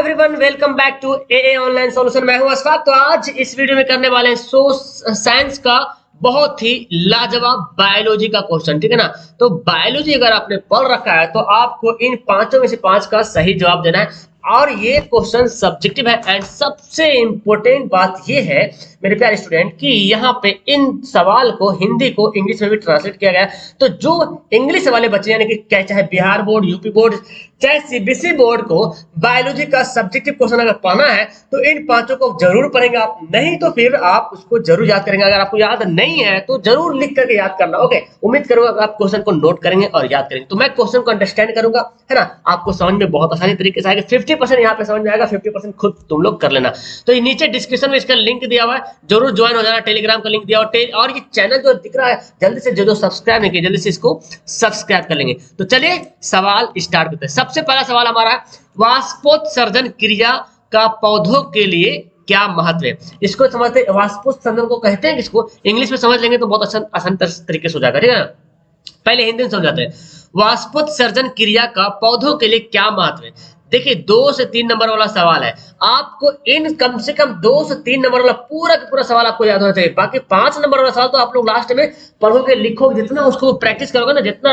Everyone, welcome back to AA online solution. मैं हूं अशफाक। तो आज इस वीडियो में करने वाले हैं साइंस का बहुत ही लाजवाब बायोलॉजी का क्वेश्चन, ठीक है ना। तो बायोलॉजी अगर आपने पढ़ रखा है तो आपको इन पांचों में से पांच का सही जवाब देना है। और ये क्वेश्चन सब्जेक्टिव है एंड सबसे इंपॉर्टेंट बात ये है मेरे प्यारे स्टूडेंट कि यहाँ पे इन सवाल को हिंदी को इंग्लिश में भी ट्रांसलेट किया गया है। तो जो इंग्लिश वाले बच्चे यानी कि चाहे बिहार बोर्ड, यूपी बोर्ड, चाहे सीबीएसई बोर्ड को बायोलॉजी का सब्जेक्टिव क्वेश्चन अगर पढ़ना है तो इन पांचों को जरूर पढ़ेंगे आप, नहीं तो फिर आप उसको जरूर याद करेंगे। अगर आपको याद नहीं है तो जरूर लिख करके याद करना। ओके, उम्मीद करूंगा आप क्वेश्चन को नोट करेंगे और याद करेंगे। तो मैं क्वेश्चन को अंडरस्टैंड करूंगा, है ना, आपको समझ में बहुत आसानी तरीके से आएगा। 50% यहाँ पे समझ में आएगा, 50% खुद तुम लोग कर लेना। तो ये नीचे डिस्क्रिप्शन में इसका लिंक दिया हुआ है, जरूर ज्वाइन हो जाना। टेलीग्राम का लिंक दिया हुआ है और ये चैनल जो दिख रहा है जल्दी से जो सब्सक्राइब नहीं किया जल्दी से इसको सब्सक्राइब कर लेंगे। तो चलिए सवाल स्टार्ट करते हैं। सबसे पहला सवाल हमारा है, वाष्पोत्सर्जन क्रिया का पौधों के लिए क्या महत्व है। इसको समझते हैं, वाष्पोत्सर्जन को कहते हैं किसको, इंग्लिश में समझ लेंगे तो बहुत आसान तरीके से हो जाएगा, ठीक है ना। पहले हिंदी में समझाते हैं, वाष्पोत्सर्जन क्रिया का पौधों के लिए क्या महत्व है। देखिए 2 से 3 नंबर वाला सवाल है, आपको इन कम से कम 2 से 3 नंबर वाला पूरा का पूरा सवाल आपको याद होना चाहिए। बाकी 5 नंबर वाला सवाल तो आप लोग लास्ट में पढ़ोगे, लिखोगे, जितना उसको प्रैक्टिस करोगे ना, जितना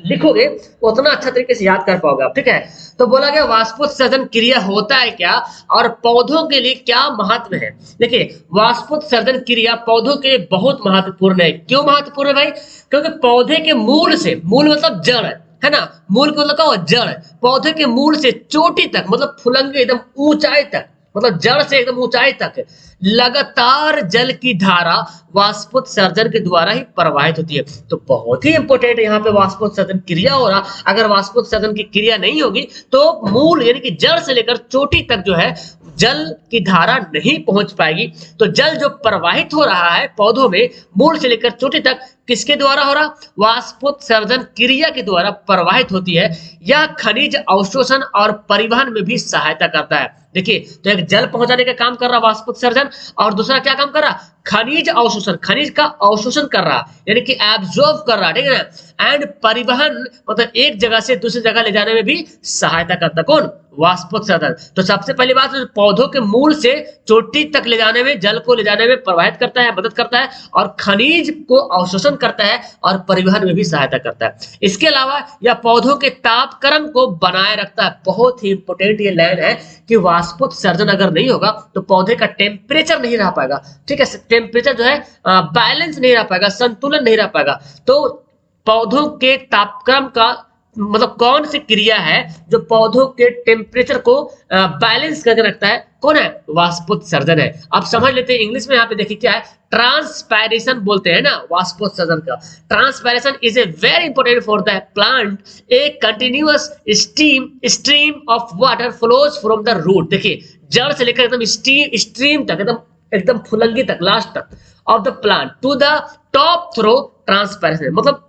लिखोगे उतना अच्छा तरीके से याद कर पाओगे आप, ठीक है। तो बोला गया वाष्पोत्सर्जन क्रिया होता है क्या और पौधों के लिए क्या महत्व है। देखिए वाष्पोत्सर्जन क्रिया पौधों के लिए बहुत महत्वपूर्ण है। क्यों महत्वपूर्ण है भाई? क्योंकि पौधे के मूल से, मूल मतलब जड़ है ना, मूल को मतलब क्या, जड़, पौधे के मूल से चोटी तक मतलब फुलंगे एकदम ऊंचाई तक, मतलब जड़ से एकदम ऊंचाई तक लगातार जल की धारा वाष्पोत्सर्जन के द्वारा ही प्रवाहित होती है। तो बहुत ही इंपॉर्टेंट है यहाँ पे वाष्पोत्सर्जन क्रिया हो रहा। अगर वाष्पोत्सर्जन की क्रिया नहीं होगी तो मूल यानी कि जड़ से लेकर चोटी तक जो है जल की धारा नहीं पहुंच पाएगी। तो जल जो प्रवाहित हो रहा है पौधों में मूल से लेकर चोटी तक किसके द्वारा हो रहा, वाष्पोत्सर्जन क्रिया के द्वारा प्रवाहित होती है। यह खनिज अवशोषण और परिवहन में भी सहायता करता है। देखिए तो एक जल पहुंचाने का काम कर रहा वाष्पोत्सर्जन और दूसरा क्या काम कर रहा, खनिज अवशोषण, खनिज का अवशोषण कर रहा यानी कि एब्जॉर्ब कर रहा, ठीक है ना। एंड परिवहन मतलब एक जगह से दूसरी जगह ले जाने में भी सहायता करता, कौन, वाष्पोत्सर्जन। तो सबसे पहली बात तो पौधों के मूल से चोटी तक ले जाने में, जल को ले जाने में प्रवाहित करता है, मदद करता है और खनिज को अवशोषण करता है और परिवहन में भी सहायता करता है। इसके अलावा यह पौधों के तापक्रम को बनाए रखता है। बहुत ही इंपॉर्टेंट ये लाइन है कि वाष्पोत्सर्जन अगर नहीं होगा तो पौधे का टेम्परेचर नहीं रह पाएगा, ठीक है, टेम्परेचर जो है बैलेंस नहीं रह पाएगा, संतुलन नहीं रह पाएगा। तो पौधों के तापक्रम का मतलब कौन सी क्रिया है जो पौधों के टेम्परेचर को बैलेंस करके रखता है, कौन है, वाष्पोत्सर्जन है। अब समझ लेते हैं इंग्लिश में, यहाँ पे देखिए क्या है, ट्रांसपायरेशन बोलते हैं ना वाष्पोत्सर्जन का। Transpiration is a very important for the plant. A continuous stream of water flows from the root. देखिए जड़ से लेकर एकदम स्ट्रीम तक, एकदम फुलंगी तक, लास्ट तक of the plant to the top through transpiration, मतलब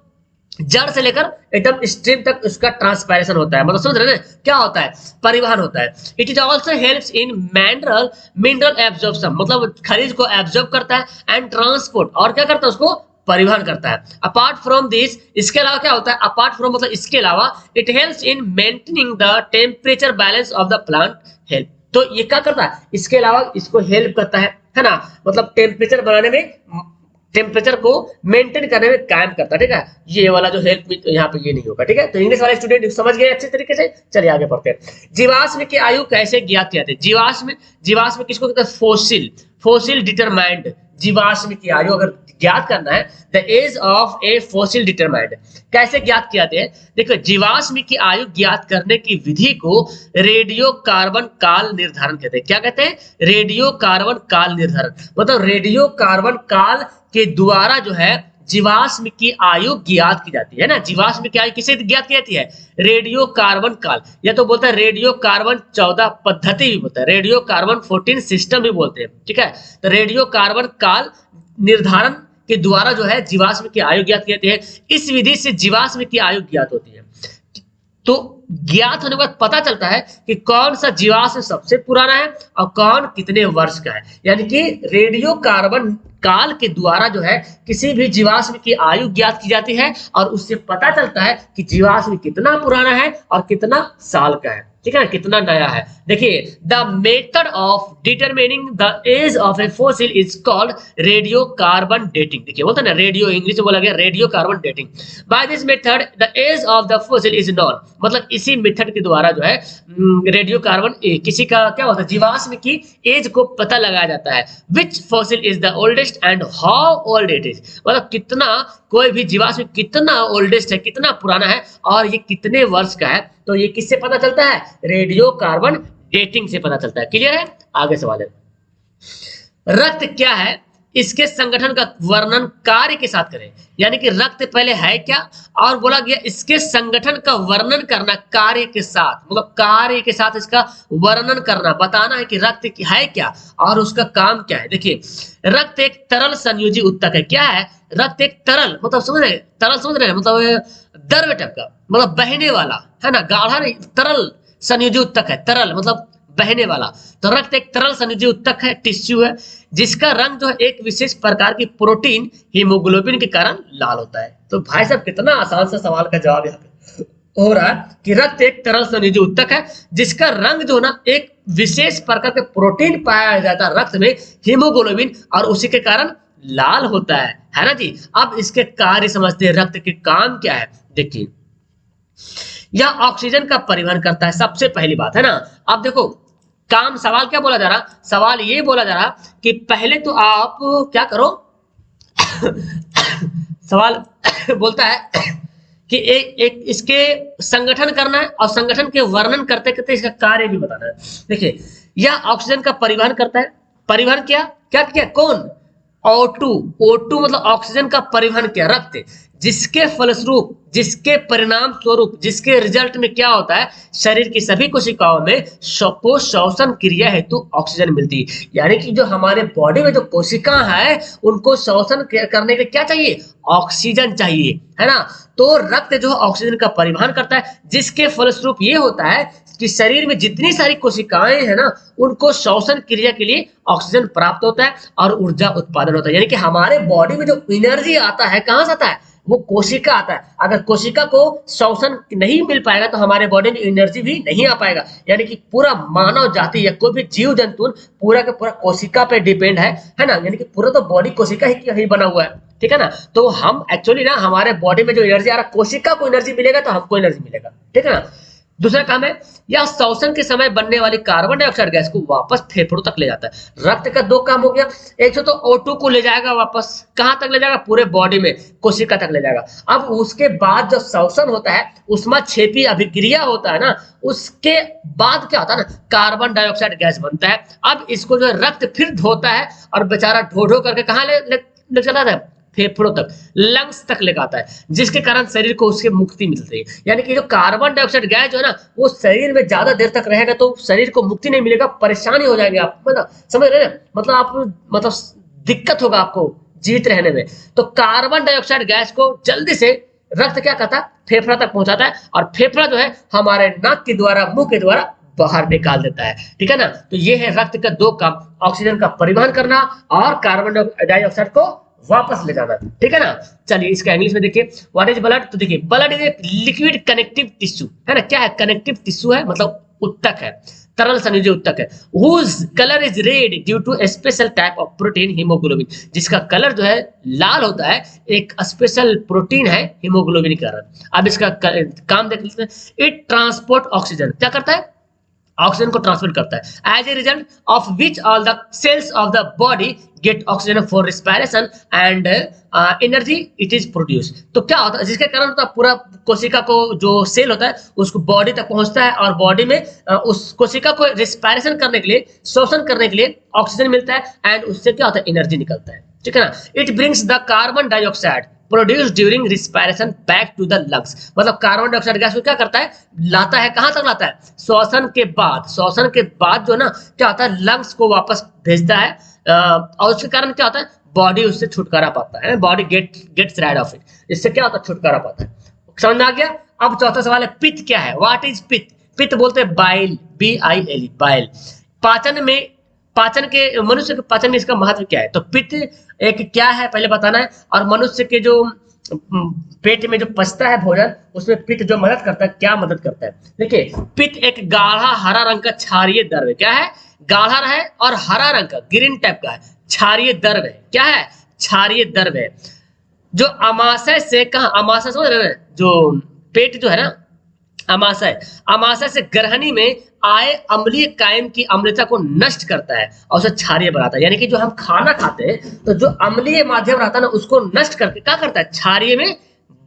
जड़ से लेकर एकदम स्ट्रीम तक उसका ट्रांसपायरेशन होता है। मतलब समझ रहे हैं क्या होता है, परिवहन होता है। It is also helps in mineral absorption, मतलब खनिज को एब्जॉर्ब करता है एंड ट्रांसपोर्ट, और क्या करता है, उसको परिवहन करता है। अपार्ट फ्रॉम दिस, इसके अलावा क्या होता है, अपार्ट फ्रॉम मतलब इसके अलावा, it helps in maintaining the temperature balance of the plant help. तो ये क्या करता है, इसके अलावा इसको हेल्प करता है ना, मतलब टेम्परेचर बनाने में, टेम्परेचर को मेंटेन करने में कायम करता है, ठीक है। ये वाला जो हेल्प यहाँ पे ये नहीं होगा, ठीक है। तो इंग्लिश वाले स्टूडेंट समझ गए अच्छे तरीके से। चलिए आगे पढ़ते हैं। जीवाश्म की आयु कैसे ज्ञात किया जाता है। जीवाश्म किसको कहते हैं, फोसिल डिटरमाइंड। जीवाश्म की आयु अगर ज्ञात करना है, the age of a fossil determined, कैसे ज्ञात किया जाता है। देखो जीवाश्म की आयु ज्ञात करने की विधि को रेडियो कार्बन काल निर्धारण कहते हैं। क्या कहते हैं, रेडियो कार्बन काल निर्धारण, मतलब रेडियो कार्बन काल के द्वारा जो है जीवाश्म की आयु ज्ञात की जाती है ना। जीवाश्म की आयु किसे ज्ञात की जाती है, रेडियो कार्बन काल, या तो बोलता है रेडियो कार्बन 14 पद्धति भी बोलता है, रेडियो कार्बन 14 सिस्टम भी बोलते हैं, ठीक है। तो रेडियो कार्बन काल निर्धारण के द्वारा जो है जीवाश्म की आयु ज्ञात की जाती है। इस विधि से जीवाश्म की आयु ज्ञात होती है। तो ज्ञात होने के बाद पता चलता है कि कौन सा जीवाश्म सबसे पुराना है और कौन कितने वर्ष का है। यानी कि रेडियो कार्बन काल के द्वारा जो है किसी भी जीवाश्म की आयु ज्ञात की जाती है और उससे पता चलता है कि जीवाश्म कितना पुराना है और कितना साल का है। ठीक है ना, कितना नया है। देखिए, the method of determining the age of a fossil is called radio carbon dating. देखिए बोलते हैं ना, रेडियो इंग्लिश में बोला गया radio carbon dating. By this method the age of the fossil is known, मतलब इसी मेथड के द्वारा जो है रेडियो कार्बन किसी का क्या होता है, जीवाश्म की एज को पता लगाया जाता है। Which fossil is the oldest and how old it is, मतलब कितना कोई भी जीवाश्म कितना ओल्डेस्ट है, कितना पुराना है और ये कितने वर्ष का है, तो ये किससे पता चलता है, रेडियो कार्बन डेटिंग से पता चलता है। क्लियर है। आगे सवाल है, रक्त क्या है, इसके संगठन का वर्णन कार्य के साथ करें। यानी कि रक्त पहले है क्या, और बोला गया इसके संगठन का वर्णन करना कार्य के साथ, मतलब कार्य के साथ इसका वर्णन करना, बताना है कि रक्त है क्या और उसका काम क्या है। देखिए, रक्त एक तरल संयोजी उत्तक है। क्या है, रक्त एक तरल, मतलब समझ रहे, तरल समझ रहे हैं, मतलब द्रव टाइप का, मतलब बहने वाला है ना, गाढ़ा नहीं, तरल संयोजी उत्तक है, तरल मतलब बहने वाला। तो रक्त एक तरल संयोजी उत्तक है, टिश्यू है, जिसका रंग जो है एक विशेष प्रकार की प्रोटीन हीमोग्लोबिन के कारण लाल होता है। तो भाई साहब कितना आसान सा सवाल का जवाब यहाँ पे हो रहा है कि रक्त एक तरल संयोजी उत्तक है जिसका रंग जो ना एक विशेष प्रकार के प्रोटीन पाया जाता है रक्त में, हीमोग्लोबिन, और उसी के कारण लाल होता है ना जी। अब इसके कार्य समझते हैं, रक्त के काम क्या है। देखिए, यह ऑक्सीजन का परिवहन करता है, सबसे पहली बात है ना। अब देखो काम, सवाल क्या बोला जा रहा, सवाल ये बोला जा रहा कि पहले तो आप क्या करो सवाल बोलता है कि एक इसके संगठन करना है और संगठन के वर्णन करते करते इसका कार्य भी बताना है। देखिए, यह ऑक्सीजन का परिवहन करता है, परिवहन क्या क्या क्या कौन, O2, O2 मतलब ऑक्सीजन का परिवहन क्या, रक्त, जिसके फलस्वरूप, जिसके परिणाम स्वरूप, जिसके रिजल्ट में क्या होता है, शरीर की सभी कोशिकाओं में श्वसन क्रिया हेतु ऑक्सीजन मिलती है। यानी कि जो हमारे बॉडी में जो कोशिका है उनको श्वसन करने के लिए क्या चाहिए, ऑक्सीजन चाहिए, है ना। तो रक्त जो ऑक्सीजन का परिवहन करता है, जिसके फलस्वरूप ये होता है कि शरीर में जितनी सारी कोशिकाएं हैं ना, उनको श्वसन क्रिया के लिए ऑक्सीजन प्राप्त होता है और ऊर्जा उत्पादन होता है। यानी कि हमारे बॉडी में जो एनर्जी आता है, कहां से आता है, वो कोशिका आता है। अगर कोशिका को श्वसन नहीं मिल पाएगा तो हमारे बॉडी में एनर्जी भी नहीं आ पाएगा। यानी कि पूरा मानव जाति या कोई भी जीव जंतु पूरा का पूरा कोशिका पे डिपेंड है ना। यानी कि पूरा तो बॉडी कोशिका ही बना हुआ है, ठीक है ना। तो हम एक्चुअली ना, हमारे बॉडी में जो एनर्जी आ रहा है, कोशिका को एनर्जी मिलेगा तो हमको एनर्जी मिलेगा, ठीक है ना। दूसरा काम है, यह श्वसन के समय बनने वाली कार्बन डाइऑक्साइड गैस को वापस फेफड़ों तक ले जाता है। रक्त का दो काम हो गया, एक तो O2 को ले जाएगा वापस, कहां तक ले जाएगा, पूरे बॉडी में, कोशिका तक ले जाएगा। अब उसके बाद जो श्वसन होता है, उसमें क्षेपी अभिक्रिया होता है ना, उसके बाद क्या होता है ना, कार्बन डाइऑक्साइड गैस बनता है। अब इसको जो रक्त फिर धोता है और बेचारा ढो ढो करके कहां ले चला जाता है, फेफड़ों तक, लंग्स तक लेकर आता है, जिसके कारण शरीर को उसकी मुक्ति मिलती है। यानी कि जो कार्बन डाइऑक्साइड गैस जो है ना, वो शरीर में ज्यादा देर तक रहेगा तो शरीर को मुक्ति नहीं मिलेगा, परेशानी हो जाएंगे आप, मतलब समझ रहे हैं, मतलब आप मतलब दिक्कत होगा आपको जीवित रहने में। तो कार्बन डाइऑक्साइड गैस को जल्दी से रक्त क्या करता है, फेफड़ा तक पहुंचाता है, और फेफड़ा जो है हमारे नाक के द्वारा, मुंह के द्वारा बाहर निकाल देता है, ठीक है ना। तो ये है रक्त का दो काम, ऑक्सीजन का परिवहन करना और कार्बन डाइऑक्साइड को वापस ले जाना, ठीक है ना। चलिए इसका इंग्लिश में देखिए, व्हाट इज ब्लड। तो देखिए, blood is a liquid connective tissue, है ना। क्या है, कनेक्टिव टिश्यू है, मतलब उत्तक है, तरल संयोजी उत्तक है। Whose colour is red due to a special type of protein haemoglobin, जिसका कलर जो है लाल होता है, एक स्पेशल प्रोटीन है हीमोग्लोबिन के कारण। अब इसका काम देख लेते हैं। इट ट्रांसपोर्ट ऑक्सीजन, क्या करता है, ऑक्सीजन को ट्रांसफर करता है। As a result of which all the cells of the body get oxygen for respiration and energy it is produce. तो क्या होता है, जिसके कारण होता है पूरा कोशिका को जो सेल होता है उसको बॉडी तक पहुंचता है और बॉडी में उस कोशिका को रिस्पायरेशन करने के लिए, श्वसन करने के लिए ऑक्सीजन मिलता है एंड उससे क्या होता है, एनर्जी निकलता है, ठीक है ना। It brings the carbon dioxide produce during respiration back to the lungs, मतलब कार्बन डाइऑक्साइड गैस को क्या करता है, लाता है, कहां तक लाता है, श्वसन के बाद, श्वसन के बाद जो ना क्या होता है, लंग्स को वापस भेजता है, और उसके कारण क्या होता है, बॉडी उससे छुटकारा पाता है, body gets rid of it, इससे क्या होता है, छुटकारा पाता है। समझ में आ गया। अब चौथा सवाल है, पित्त क्या है, व्हाट इज पित्त। पित्त बोलते हैं बाइल, BILE, बाइल। पाचन में, पाचन के, मनुष्य के पाचन में इसका महत्व क्या है। तो पित्त एक क्या है पहले बताना है, और मनुष्य के जो पेट में जो पचता है भोजन, उसमें पित्त जो मदद करता है, क्या मदद करता है? देखिए, पित्त एक गाढ़ा हरा रंग का क्षारीय द्रव्य, क्या है? गाढ़ा है और हरा रंग का, ग्रीन टाइप का है, क्षारीय द्रव्य है। क्या है? क्षारीय द्रव्य है, जो अमाशय से, कहा अमाशय समझ रहे हैं, जो पेट जो है ना, अमाशय, अमाशय से ग्रहणी में आए अम्लीय कायम की अम्लता को नष्ट करता है और उसे क्षारीय बनाता है। यानी कि जो हम खाना खाते हैं तो जो अम्लीय माध्यम रहता है ना, उसको नष्ट करके क्या करता है? क्षारीय में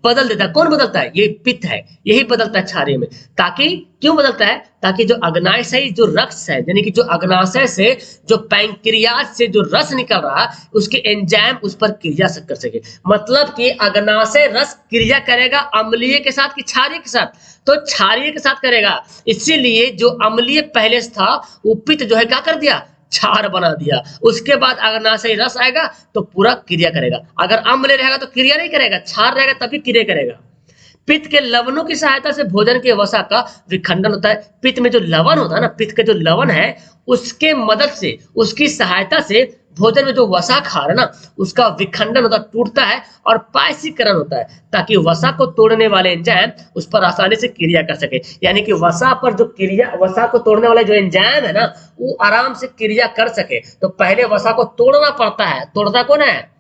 बदल देता है। कौन बदलता है? ये पित्त है, यही बदलता है क्षारीय में। ताकि, क्यों बदलता है? ताकि जो अग्नाशयी जो रक्त है, यानी कि जो अग्नाशय से, जो पैंक्रियाज से जो रस निकल रहा है, उसके एंजाइम उस पर क्रिया कर सके। मतलब कि अग्नाशय रस क्रिया करेगा अम्लीय के साथ कि क्षारीय के साथ? तो क्षारीय के साथ करेगा। इसीलिए जो अम्लीय पहले से था, वो पित्त जो है क्या कर दिया? क्षार बना दिया। उसके बाद अग्नाशयी रस आएगा तो पूरा क्रिया करेगा। अगर अम्ल रहेगा तो क्रिया नहीं करेगा, क्षार रहेगा तभी क्रिया करेगा। पित्त के लवणों की सहायता से भोजन के वसा का विखंडन होता है। पित्त में जो लवण होता है ना, पित्त के जो लवण है, उसके मदद से, उसकी सहायता से भोजन में जो वसा खा रहा ना, उसका विखंडन होता, टूटता है और पायसीकरण होता है, ताकि वसा को तोड़ने वाले एंजाइम उस पर आसानी से क्रिया कर सके। यानी कि वसा पर जो क्रिया, वसा को तोड़ने वाले जो एंजाइम है ना, वो आराम से क्रिया कर सके, तो पहले वसा को तोड़ना पड़ता है। तोड़ता कौन है?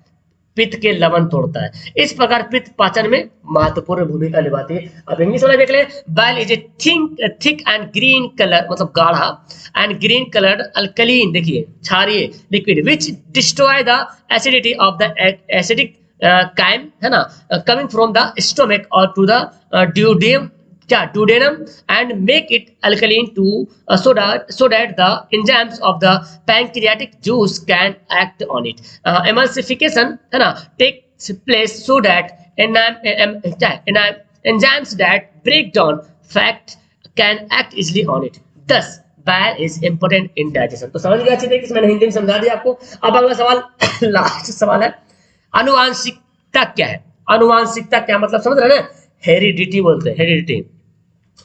पित्त के लवण तोड़ता है। इस प्रकार पित्त पाचन में महत्वपूर्ण भूमिका निभाती है। अब इंग्लिश वाला देख ले, bile is a thick and green colour, मतलब गाढ़ा एंड ग्रीन कलर्ड अल्कलीन, देखिए क्षारीय liquid which destroy the acidity of the acidic chyme, है ना, कमिंग फ्रॉम द स्टोमक और to the duodenum, duodenum, and make it alkaline to so that the enzymes of the pancreatic juice can act on it. Emulsification है ना, takes place so that enzymes that break down fat can act easily on it. Thus bile is important in digestion. तो समझ गया अच्छी तरीके से, मैंने हिंदी में समझा दिया आपको। अब अगला सवाल, लास्ट सवाल है, अनुवांशिकता क्या है? अनुवांशिकता क्या मतलब समझ रहे हैं? हेरिडिटी बोलते हैं, हेरिडिटी।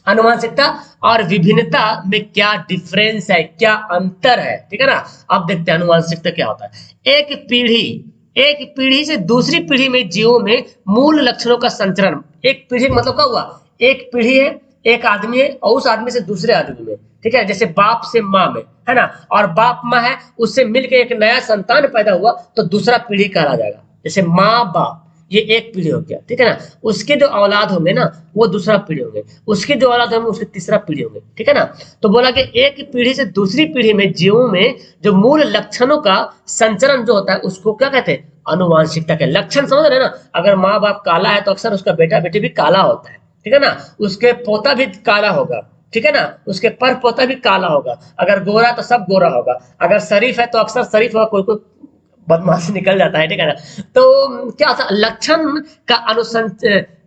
अनुवांशिकता और विभिन्नता में क्या डिफरेंस है, क्या अंतर है? ठीक है ना। अब देखते हैं अनुवांशिकता क्या होता है। एक पीढ़ी से दूसरी पीढ़ी में जीवों में मूल लक्षणों का संचरण। एक पीढ़ी मतलब क्या हुआ? एक पीढ़ी है, एक आदमी है और उस आदमी से दूसरे आदमी में, ठीक है, जैसे बाप से माँ में, है ना, और बाप माँ है, उससे मिलकर एक नया संतान पैदा हुआ तो दूसरा पीढ़ी कहा जाएगा। जैसे माँ बाप, ये एक पीढ़ी हो गया, ठीक है ना। उसके जो औलाद होंगे ना, वो दूसरा पीढ़ी होंगे, उसके जो औलाद होंगे उसके तीसरा पीढ़ी होंगे, ठीक है ना। तो बोला कि एक पीढ़ी से दूसरी पीढ़ी में जीवों में जो मूल लक्षणों का संचरण जो होता है, उसको क्या कहते हैं? अनुवांशिकता के लक्षण। समझ रहे ना, अगर माँ बाप काला है तो अक्सर उसका बेटा बेटी भी काला होता है, ठीक है ना, उसके पोता भी काला होगा, ठीक है ना, उसके पर पोता भी काला होगा। अगर गोरा तो सब गोरा होगा, अगर शरीफ है तो अक्सर शरीफ होगा, कोई कोई बदमाश निकल जाता है, ठीक है ना। तो क्या होता है? लक्षण का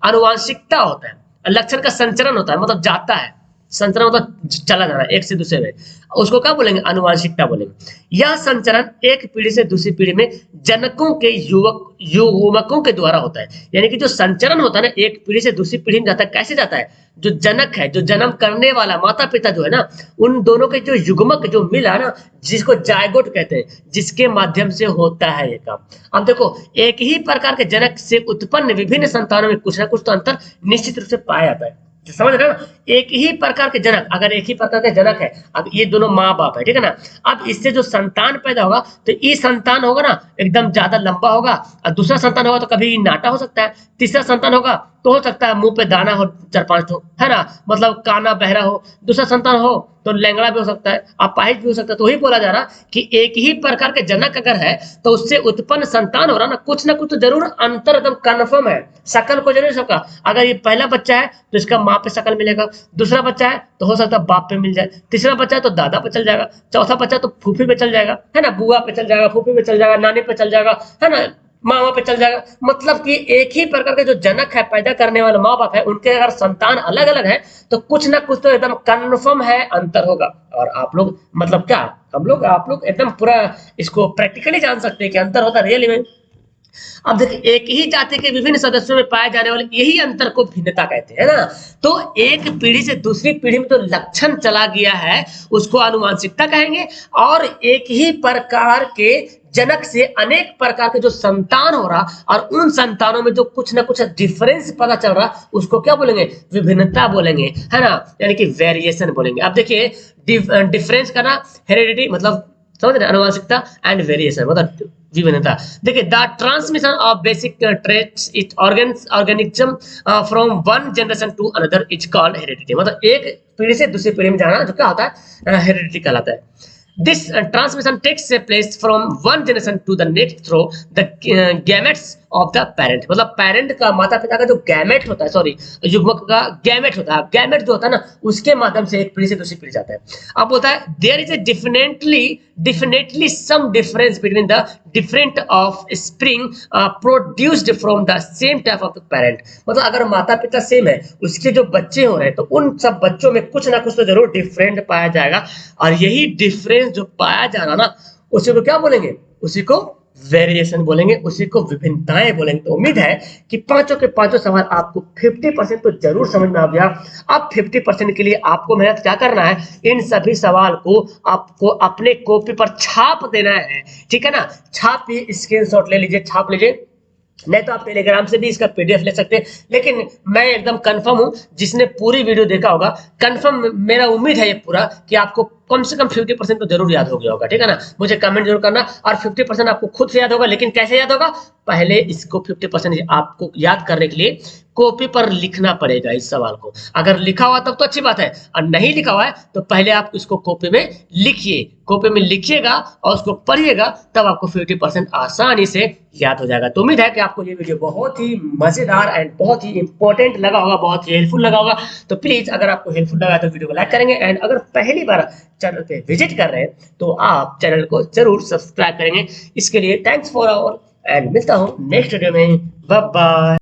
अनुवांशिकता होता है, लक्षण का संचरण होता है, मतलब जाता है, संचरण मतलब चला जाना एक से दूसरे में, उसको क्या बोलेंगे? अनुवांशिकता बोलेंगे। यह संचरण एक पीढ़ी से दूसरी पीढ़ी में जनकों के युवकों के द्वारा होता है। यानी कि जो संचरण होता है ना, एक पीढ़ी से दूसरी पीढ़ी में जाता है, कैसे जाता है? जो जनक है, जो जन्म करने वाला माता पिता जो है ना, उन दोनों के जो युग्मक जो मिला ना, जिसको जायगोट कहते हैं, जिसके माध्यम से होता है ये काम। अब देखो, एक ही प्रकार के जनक से उत्पन्न विभिन्न संतानों में कुछ ना कुछ तो अंतर निश्चित रूप से पाया जाता है। समझ रहे हो ना, एक ही प्रकार के जनक, अगर एक ही प्रकार के जनक है, अब ये दोनों माँ बाप है, ठीक है ना। अब इससे जो संतान पैदा होगा, तो ये संतान होगा ना एकदम ज्यादा लंबा होगा, और दूसरा संतान होगा तो कभी नाटा हो सकता है, तीसरा संतान होगा तो हो सकता है मुंह पे दाना हो 4-5 ठो, है ना, मतलब काना बहरा हो। दूसरा संतान हो तो लैंगड़ा भी हो सकता है, अपाहिज भी हो सकता है। तो वही बोला जा रहा कि एक ही प्रकार के जनक अगर है तो उससे उत्पन्न संतान हो रहा ना कुछ तो जरूर अंतर एकदम कन्फर्म है। शकल को जरूर सबका, अगर ये पहला बच्चा है तो इसका माँ पे शकल मिलेगा, दूसरा बच्चा है तो हो सकता है बाप पे मिल जाए, तीसरा बच्चा है तो दादा पे चल जाएगा, चौथा बच्चा तो फूफी पे चल जाएगा, है ना, बुआ पे चल जाएगा, फूफी पे चल जाएगा, नानी पे चल जाएगा, है ना, मामा पे चल जाएगा। मतलब कि एक ही प्रकार के जो जनक है, पैदा करने वाले माँ बाप है, उनके अगर संतान अलग अलग है तो कुछ ना कुछ तो एकदम कन्फर्म है अंतर होगा। और आप लोग मतलब क्या, हम लोग आप लोग एकदम पूरा इसको प्रैक्टिकली जान सकते हैं कि अंतर होता है रियली में। अब देखिए एक ही जाति के विभिन्न सदस्यों में पाए जाने वाले यही अंतर को भिन्नता कहते हैं ना। तो एक पीढ़ी से दूसरी पीढ़ी में जो लक्षण चला गया है उसको आनुवांशिकता कहेंगे, और एक ही प्रकार के जनक से अनेक प्रकार के जो संतान हो रहा और उन संतानों में जो कुछ ना कुछ डिफरेंस पता चल रहा उसको क्या बोलेंगे, विभिन्नता बोलेंगे, है ना, यानी कि वेरिएशन बोलेंगे। अब देखिए डिफरेंस का ना हेरेडिटी मतलब समझ रहे, आनुवंशिकता एंड वेरिएशन मतलब विभिन्नता। देखिए the transmission of basic traits it organism from one generation to another is called heredity, मतलब एक पीढ़ी से दूसरी पीढ़ी में जाना जो क्या होता है हेरेडिटी कहलाता है। This transmission takes place from one generation to the next through the gametes of the parent, मतलब पेरेंट का माता पिता का जो गैमेट होता है, सॉरी युग्मक का गैमेट होता है, गैमेट जो होता है ना उसके माध्यम से एक पीढ़ी से दूसरी पीढ़ी जाता है। अब होता है there is a definitely some difference between the different offspring produced from the same type of the parent, मतलब अगर माता पिता सेम है उसके जो बच्चे हो रहे हैं तो उन सब बच्चों में कुछ ना कुछ तो जरूर डिफरेंट पाया जाएगा, और यही डिफरेंस जो पाया जा रहा ना उसी को क्या बोलेंगे, उसी को वेरिएशन बोलेंगे, उसी को विभिन्नताएं बोलेंगे। तो उम्मीद है कि पांचों के पांचों सवाल आपको 50% तो जरूर समझ में आ गया। अब 50% के लिए आपको मेहनत क्या करना है, इन सभी सवाल को आपको अपने कॉपी पर छाप देना है, ठीक है ना, छापिए, स्क्रीनशॉट ले लीजिए, छाप लीजिए, नहीं तो आप टेलीग्राम से भी इसका पीडीएफ ले सकते हैं। लेकिन मैं एकदम कंफर्म हूं जिसने पूरी वीडियो देखा होगा, कंफर्म मेरा उम्मीद है ये पूरा कि आपको कम से कम 50% तो जरूर याद हो गया होगा, ठीक है ना, मुझे कमेंट जरूर करना। और 50% आपको खुद से याद होगा, लेकिन कैसे याद होगा, पहले इसको 50% आपको याद करने के लिए कॉपी पर लिखना पड़ेगा इस सवाल को। अगर लिखा हुआ तब तो अच्छी बात है, और नहीं लिखा हुआ है तो पहले आप इसको कॉपी में लिखिए, कॉपी में लिखिएगा और उसको पढ़िएगा, तब आपको 50% आसानी से याद हो जाएगा। तो उम्मीद है कि आपको ये वीडियो बहुत ही मजेदार एंड बहुत ही इंपॉर्टेंट लगा होगा, बहुत ही हेल्पफुल लगा होगा। तो प्लीज अगर आपको हेल्पफुल लगा तो वीडियो को लाइक करेंगे, एंड अगर पहली बार चैनल पे विजिट कर रहे हैं तो आप चैनल को जरूर सब्सक्राइब करेंगे। इसके लिए थैंक्स फॉर ऑल, एंड मिलता हूँ नेक्स्ट वीडियो में, बाय बाय।